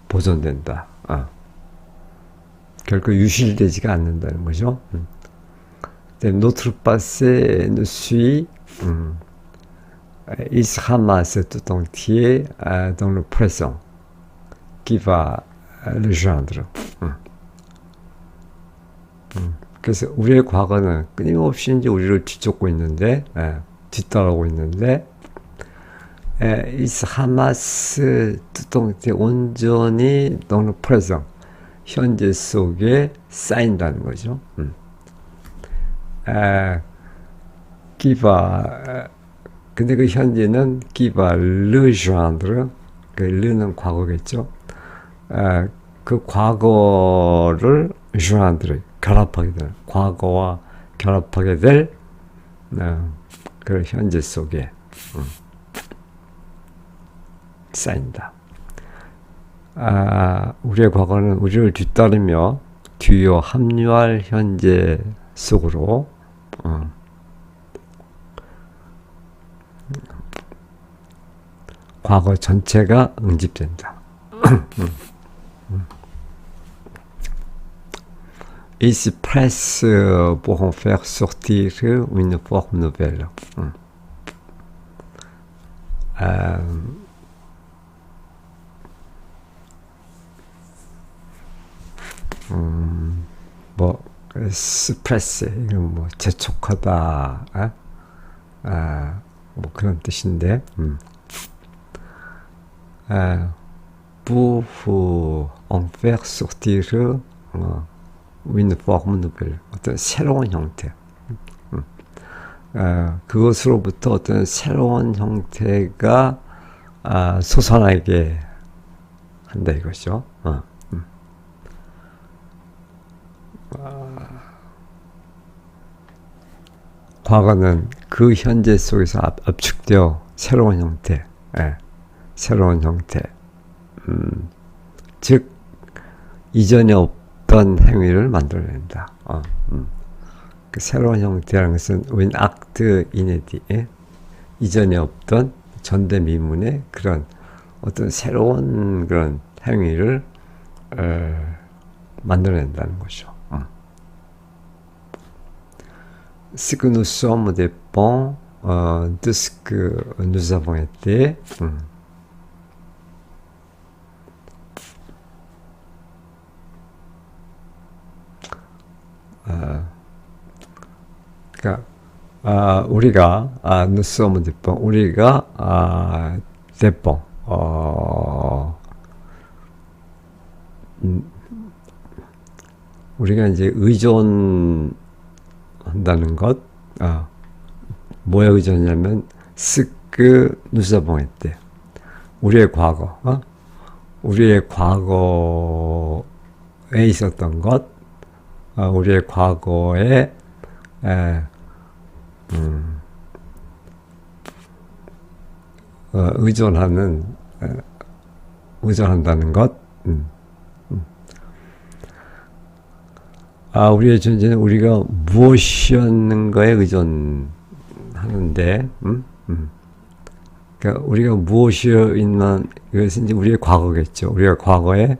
보존된다. 결코 유실되지가 않는다는 거죠. Notre passé nous suit, il se ramasse tout entier dans le présent qui va le joindre. 그래서 우리의 과거는 끊임없이 이제 우리를 뒤쫓고 있는데, 뒤따라오고 있는데, il se ramasse tout entier, 온전히 dans le présent, 현재 속에 쌓인다는 거죠. qui va 근데 그 현재는 qui va rejoindre 그 re는 과거겠죠. 그 과거를 joindre 결합하게 될 과거와 결합하게 될 그 현재 속에 쌓인다. 우리의 과거는 우리를 뒤따르며 뒤이어 합류할 현재 속으로 과거 전체가 응집된다. Il se presse pour en faire sortir une forme nouvelle. 뭐 스프레스 이건 뭐 재촉하다, 뭐 그런 뜻인데, pour en faire sortir une forme nouvelle, 어떤 새로운 형태, 그것으로부터 어떤 새로운 형태가 솟아나게 한다 이거죠. 과거는 그 현재 속에서 압축되어 새로운 형태, 새로운 형태, 즉 이전에 없던 행위를 만들어낸다. 그 새로운 형태라는 것은 un acte inédit, 이전에 없던 전대미문의 그런 어떤 새로운 그런 행위를 만들어낸다는 거죠. Ce que nous sommes dépend de ce que nous avons été. 그러니까 우리가 nous sommes dépend, 우리가 dépend, 우리가 이제 의존 한다는 것, 뭐에 의존하냐면 ce que nous avons été, 우리의 과거, 우리의 과거에 있었던 것, 우리의 과거에 의존한다는 것. 우리의 존재는 우리가 무엇이었는가에 의존하는데, 그러니까 우리가 무엇이었는 이것은 이제 우리의 과거겠죠. 우리가 과거에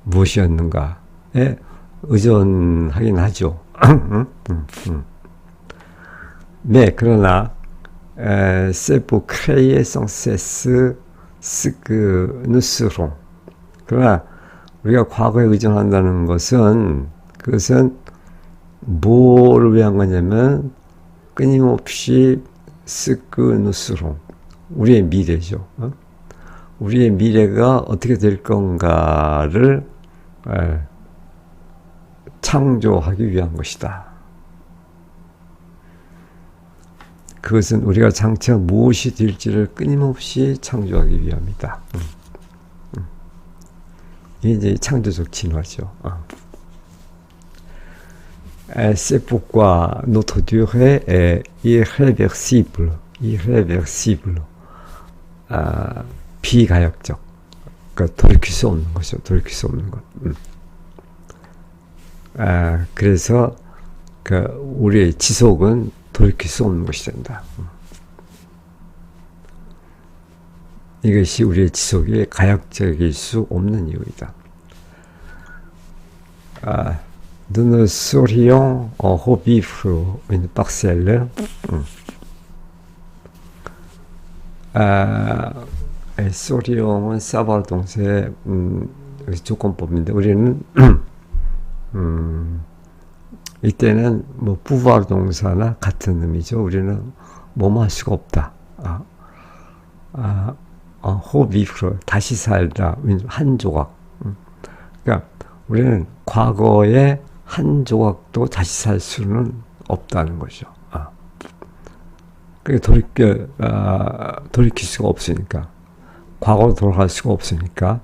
무엇이었는가에 의존하긴 하죠. 네, 그러나 c'est pour créer sans cesse ce que nous serons. 그러나 우리가 과거에 의존한다는 것은 그것은 뭐를 위한 거냐면 끊임없이 ce que nous serons, 우리의 미래죠. 우리의 미래가 어떻게 될 건가를 창조하기 위한 것이다. 그것은 우리가 장차 무엇이 될지를 끊임없이 창조하기 위함이다. 이게 이제 창조적 진화죠. C'est pourquoi notre durée est irréversible, 비가역적. 그러니까 돌이킬 수 없는 것이죠. 돌이킬 수 없는 것. 그래서 우리의 지속은 돌이킬 수 없는 것이 된다. 이것이 우리의 지속이 가역적일 수 없는 이유이다. Nous ne saurions revivre une parcelle. saurion은 savoir 동사의 조건법인데 우리는 이때는 뭐 pouvoir 동사나 같은 의미죠. 우리는 뭐뭐 할 수가 없다. revivre 다시 살다 한 조각. 그러니까 우리는 과거에 한 조각도 다시 살 수는 없다는 거죠. 그게 돌이킬 수가 없으니까. 과거로 돌아갈 수가 없으니까.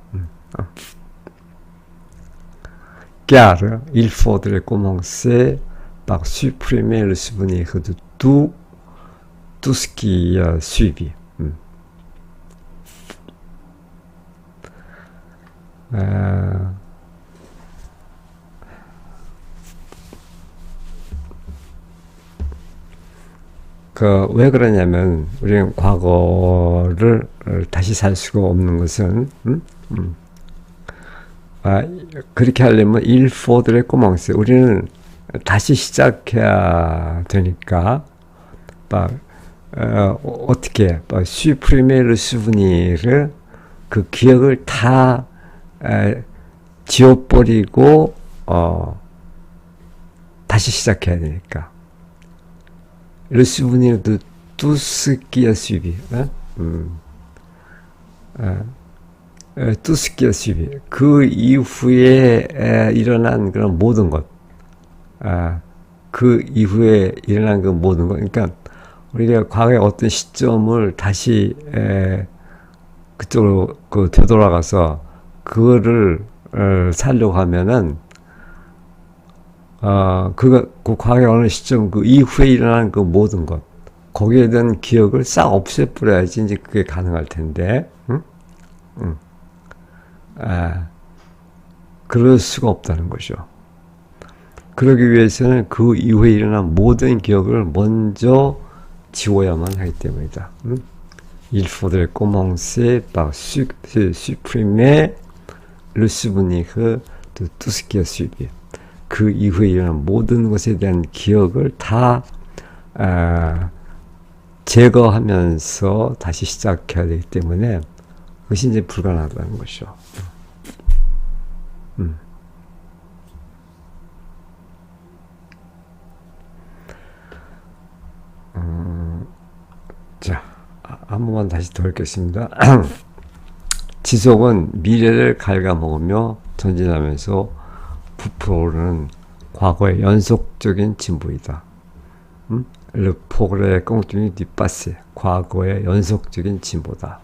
Car il faudrait commencer par supprimer le souvenir de tout ce qui a suivi. 왜 그러냐면, 우리는 과거를 다시 살 수가 없는 것은, 그렇게 하려면, il faudrait commencer. 우리는 다시 시작해야 되니까, 어떻게, supprimer le souvenir, 그 기억을 다 지워버리고, 다시 시작해야 되니까. Le souvenir de tout ce qui a suivi. tout ce qui a suivi. 그 이후에 일어난 그런 모든 것. 그 이후에 일어난 그 모든 것. 그러니까 우리가 과거의 어떤 시점을 다시 그쪽으로 되돌아가서 그거를 살려고 하면은 그 과거의 어느 시점, 그 이후에 일어난 그 모든 것, 거기에 대한 기억을 싹 없애버려야지 이제 그게 가능할 텐데, 그럴 수가 없다는 거죠. 그러기 위해서는 그 이후에 일어난 모든 기억을 먼저 지워야만 하기 때문이다. Il faudrait commencer par supprimer le souvenir de tout ce qui a suivi. 그 이후에 일어난 모든 것에 대한 기억을 다 제거하면서 다시 시작해야 되기 때문에 그것이 이제 불가능하다는 것이죠. 자, 한 번만 다시 더 읽겠습니다. 지속은 미래를 갉아먹으며 전진하면서 부풀어오르는 과거의 연속적인 진보이다. Le progrès continu du passé. 과거의 연속적인 진보다.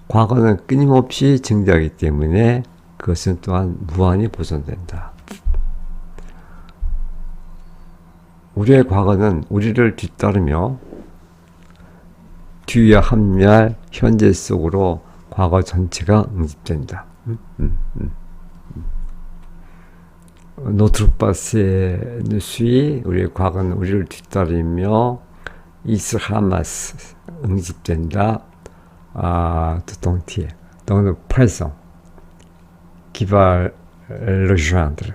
과거는 끊임없이 증대하기 때문에 그것은 또한 무한히 보존된다. 우리의 과거는 우리를 뒤따르며 뒤에 합리할 현재 속으로 과거 전체가 응집된다. Notre passé nous suit. 우리의 과거는 우리를 뒤따르며 이스하마스 응집된다. tout entier. Donc le présent qui va le rejoindre.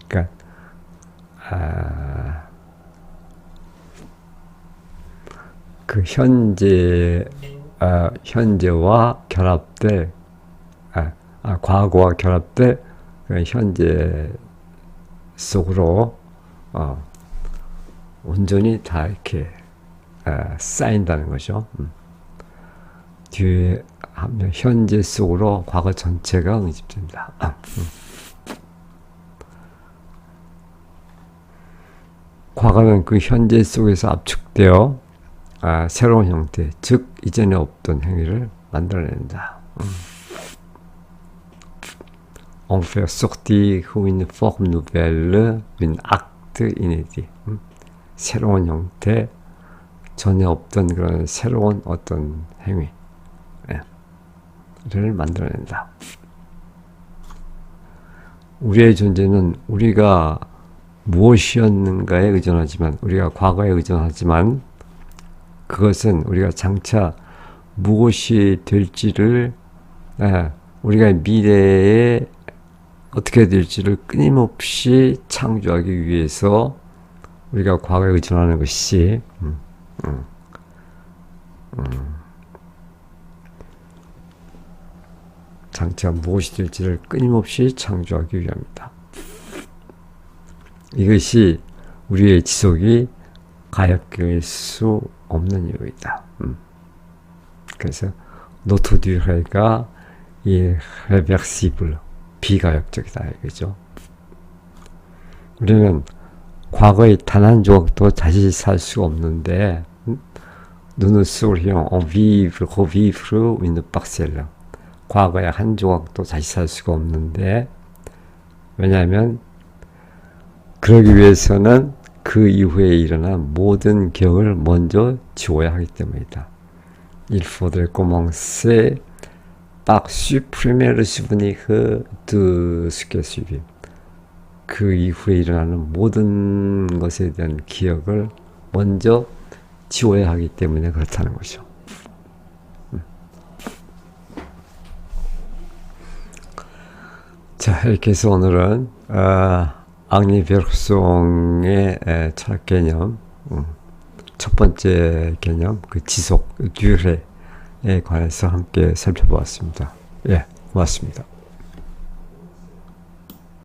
그러니까 그 현재와 결합될 과거와 결합될 현재 속으로 온전히 다 이렇게 쌓인다는 거죠. 뒤에 하면 현재 속으로 과거 전체가 응집된다. 과거는 그 현재 속에서 압축되어 새로운 형태, 즉 이전에 없던 행위를 만들어낸다. On fait sortir une forme nouvelle, un acte inédit. 새로운 형태, 전에 없던 그런 새로운 어떤 행위를 만들어낸다. 우리의 존재는 우리가 무엇이었는가에 의존하지만, 우리가 과거에 의존하지만, 그것은 우리가 장차 무엇이 될지를, 우리가 미래에 어떻게 될지를 끊임없이 창조하기 위해서 우리가 과거에 의존하는 것이 장차 무엇이 될지를 끊임없이 창조하기 위함이다. 이것이 우리의 지속이 가역될 수 없는 이유이다. 그래서 노트 듀레가 이 레버시블 비가역적이다 이거죠. 우리는 과거의 단 한 조각도 다시 살 수 없는데 눈을 쏘리용 vivre revivre une parcelle 과거의 한 조각도 다시 살 수가 없는데 왜냐하면 그러기 위해서는 그 이후에 일어난 모든 기억을 먼저 지워야 하기 때문이다. Il faudrait commencer par supprimer le souvenir de ce qui a suivi. 그 이후에 일어나는 모든 것에 대한 기억을 먼저 지워야 하기 때문에 그렇다는 거죠. 자, 이렇게 해서 오늘은 앙리 베르송의 철학 개념 첫 번째 개념 그 지속, 듀레에 관해서 함께 살펴보았습니다. 예, 고맙습니다.